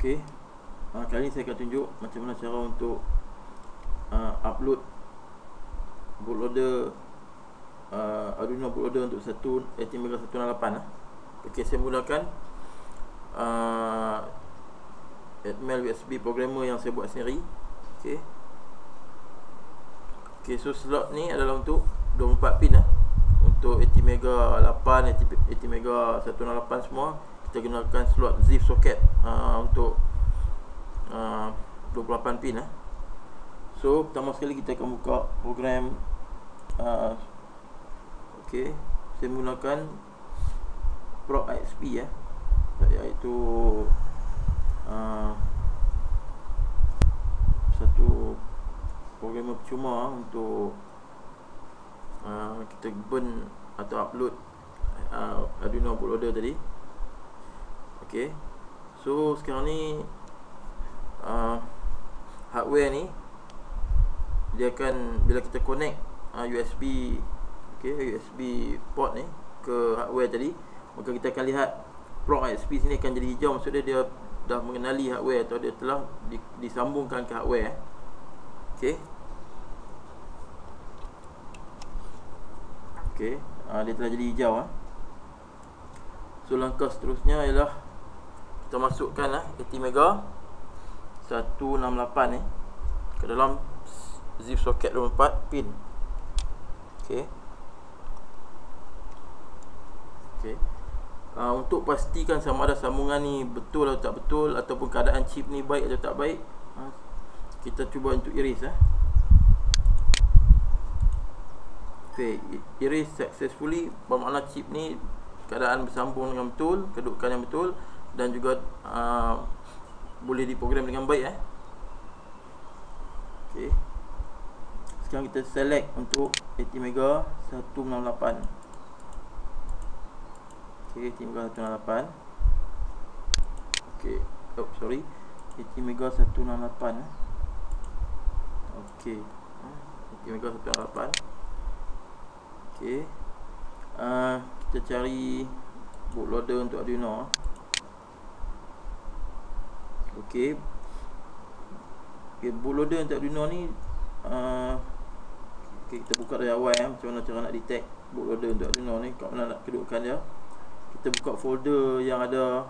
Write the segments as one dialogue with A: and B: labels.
A: Okey, kali ni saya akan tunjuk macam mana cara untuk upload bootloader Arduino bootloader untuk ATmega 168. Okey, saya menggunakan Atmel USB programmer yang saya buat sendiri. Okey, so slot ni adalah untuk 24 pin untuk ATmega 8, ATmega 168 semua. Kita gunakan slot ZIF socket untuk 28 pin. So pertama sekali kita akan buka program. Okey, saya menggunakan Proc IXP iaitu satu program percuma untuk kita burn atau upload Arduino bootloader tadi. Okey, so sekarang ni hardware ni dia akan, bila kita connect USB USB port ni ke hardware tadi, maka kita akan lihat Proc IXP sini akan jadi hijau. Maksudnya dia dah mengenali hardware atau dia telah disambungkan ke hardware. Okey, dia telah jadi hijau. So langkah seterusnya ialah kita masukkan ATmega 168 ke dalam ZIF socket 24 pin. Okey. Untuk pastikan sama ada sambungan ni betul atau tak betul, ataupun keadaan chip ni baik atau tak baik, kita cuba untuk erase. Okey, erase successfully bermakna chip ni keadaan bersambung dengan betul, kedudukan yang betul, dan juga boleh diprogram dengan baik. Okey, sekarang kita select untuk ATmega 168. Okey, ATmega 168. Okey, ATmega 168. Okey, ATmega 168. Okey, kita cari bootloader untuk Arduino. Okey, bootloader untuk Arduino ni kita buka dari awal macam mana cara nak detect bootloader untuk Arduino ni, kat mana nak kedudukan dia. Kita buka folder yang ada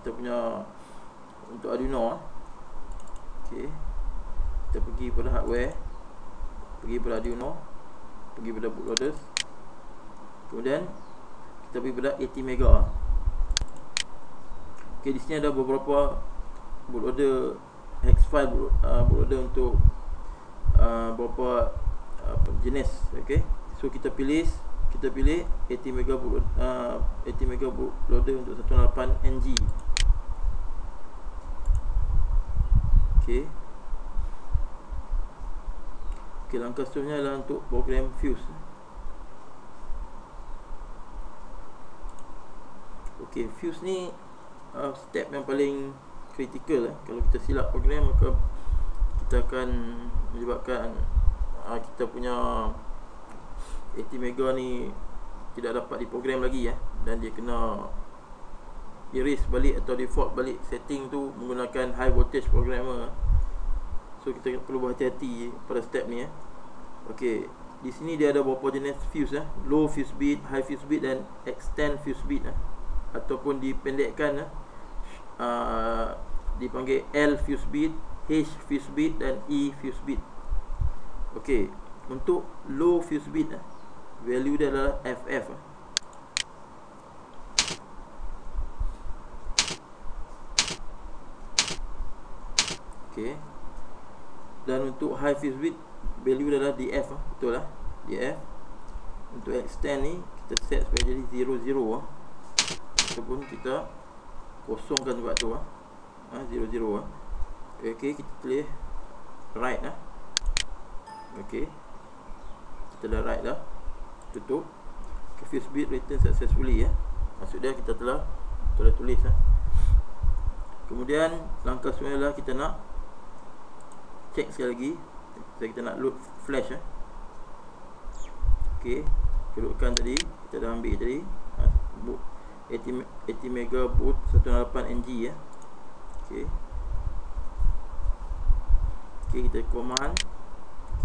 A: kita punya untuk Arduino. Okey, kita pergi pada hardware, pergi pada Arduino, pergi pada bootloaders, kemudian kita pergi pada ATmega. Okey, di sini ada beberapa bootloader hex file bootloader untuk beberapa jenis. Okey, so kita pilih ATmega bootloader untuk 168NG. Okey, langkah seterusnya adalah untuk program Fuse. Okey, Fuse ni step yang paling kritikal. Kalau kita silap program, maka kita akan menyebabkan kita punya ATmega ni tidak dapat diprogram lagi, dan dia kena erase balik atau default balik setting tu menggunakan high voltage programmer. So kita perlu berhati-hati pada step ni. Okey, di sini dia ada beberapa jenis fuse, low fuse bit, high fuse bit, dan extend fuse bit, ataupun dipendekkan dipanggil L fuse bit, H fuse bit, dan E fuse bit. Okey, untuk low fuse bit value dia adalah FF. Okey, dan untuk high fuse bit value dia adalah DF. Betul lah, DF. Untuk extend ni kita set supaya jadi 00 ataupun kita kosongkan tempat tu 00. Okey, kita pilih right. Okey, kita dah right dah, tutup. Fuse bit return successfully. Maksudnya kita telah tulis. Kemudian langkah seterusnya adalah kita nak check sekali lagi. Kita nak load flash. Okey, kedudukan tadi kita dah ambil tadi, ATmega boot 168NG. Okey. Okey, kita command,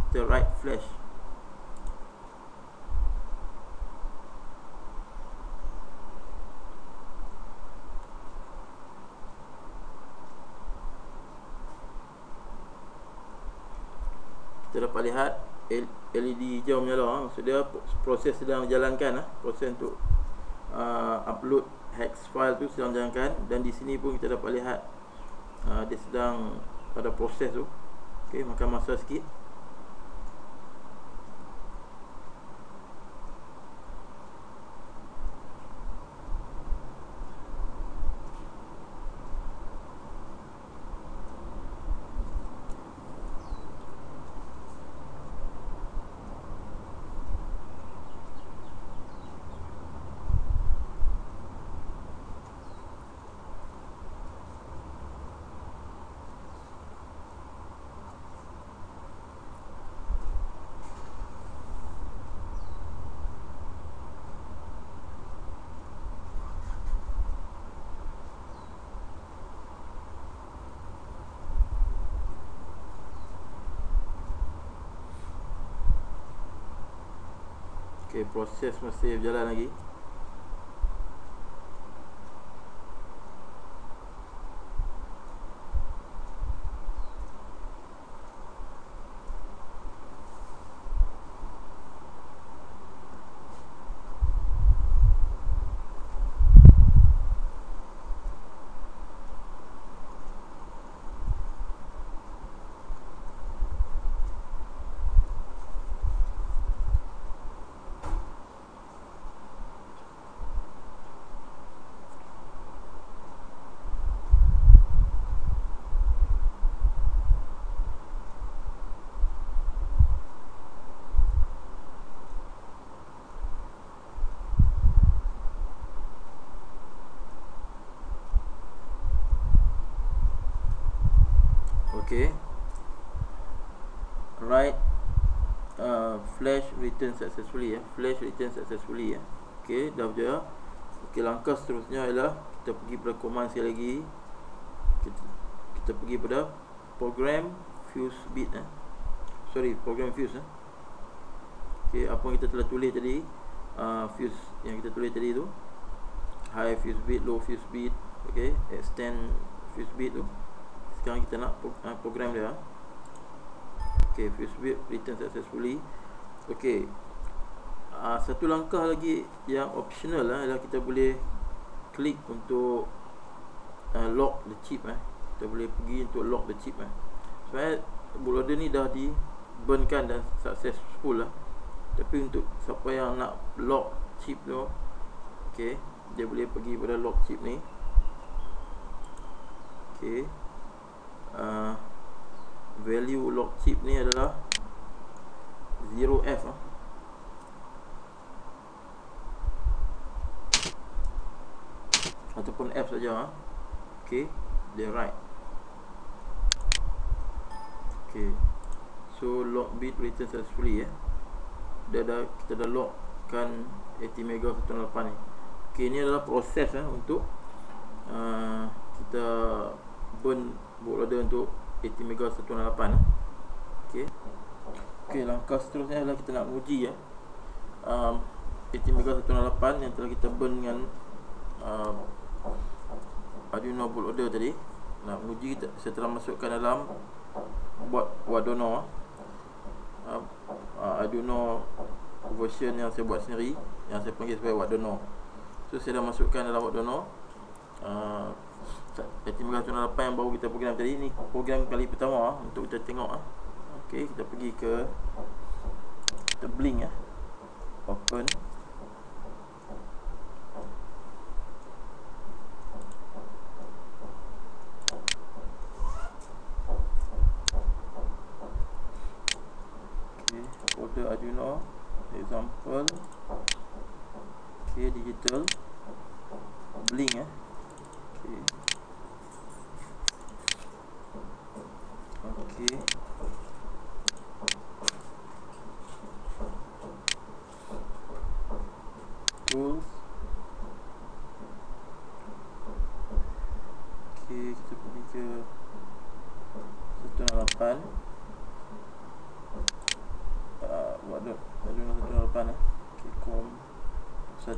A: kita write flash. Kita dapat lihat LED hijau menyala. Maksud dia proses sedang dijalankan. Proses untuk upload hex file tu sedang dijalankan. Dan di sini pun kita dapat lihat dia sedang pada proses tu. Okey, makan masa sikit. Okey, proses masih berjalan lagi. Okey. Right, flash return successfully ya. Flash return successfully ya. Okey, dah berjaya. Okey, langkah seterusnya ialah kita pergi pada command sekali lagi. Kita pergi pada program fuse bit program fuse Okey, apa yang kita telah tulis tadi, fuse yang kita tulis tadi tu, high fuse bit, low fuse bit, okey, extend fuse bit tu. Sekarang kita nak program dia. Okey, fuse bit return successfully. Okey, satu langkah lagi yang optional ialah kita boleh klik untuk lock the chip. Kita boleh pergi untuk lock the chip. Sebenarnya bootloader ni dah di burnkan dan successful tapi untuk siapa yang nak lock chip tu, okey, dia boleh pergi pada lock chip ni. Okey, value lock chip ni adalah 0F ataupun F saja. Okey, dia right. Okey, so lock bit return successfully kita dah lockkan ATmega 128 ni. Okey, ini adalah proses untuk kita burn bootloader untuk ATmega 128. Okey, langkah seterusnya adalah kita nak uji ATmega 128 yang telah kita burn dengan Arduino bootloader tadi. Nak uji setelah masukkan dalam board Arduino Arduino version yang saya buat sendiri, yang saya panggil sebagai Arduino. So saya dah masukkan dalam Arduino ATmega 128 yang baru kita program tadi. Ni program kali pertama untuk kita tengok. Okey, kita pergi ke, kita blink open. Folder Arduino example. Okey, digital blink okey. Okey, tools. Okey, kita pergi 108 buat Arduino 108 okey, com 1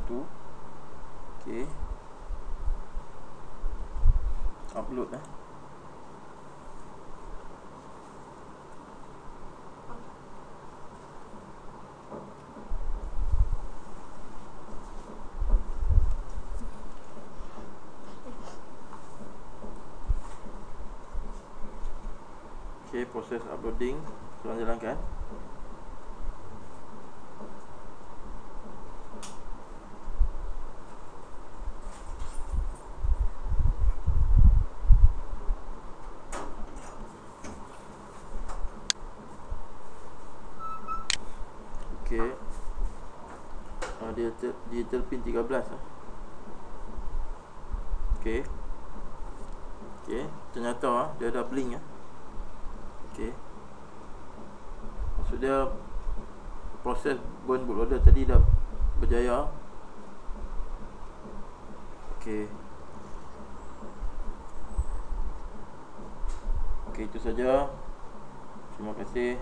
A: okey, upload lah. Okey, proses uploading sedang jalankan. Okey, digital pin 13 lah. Okey, ternyata dia ada blink lah. Okey, maksud dia proses burn bootloader tadi dah berjaya. Okey, itu saja. Terima kasih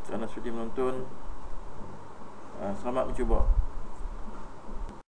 A: kerana sudi menonton. Selamat mencuba.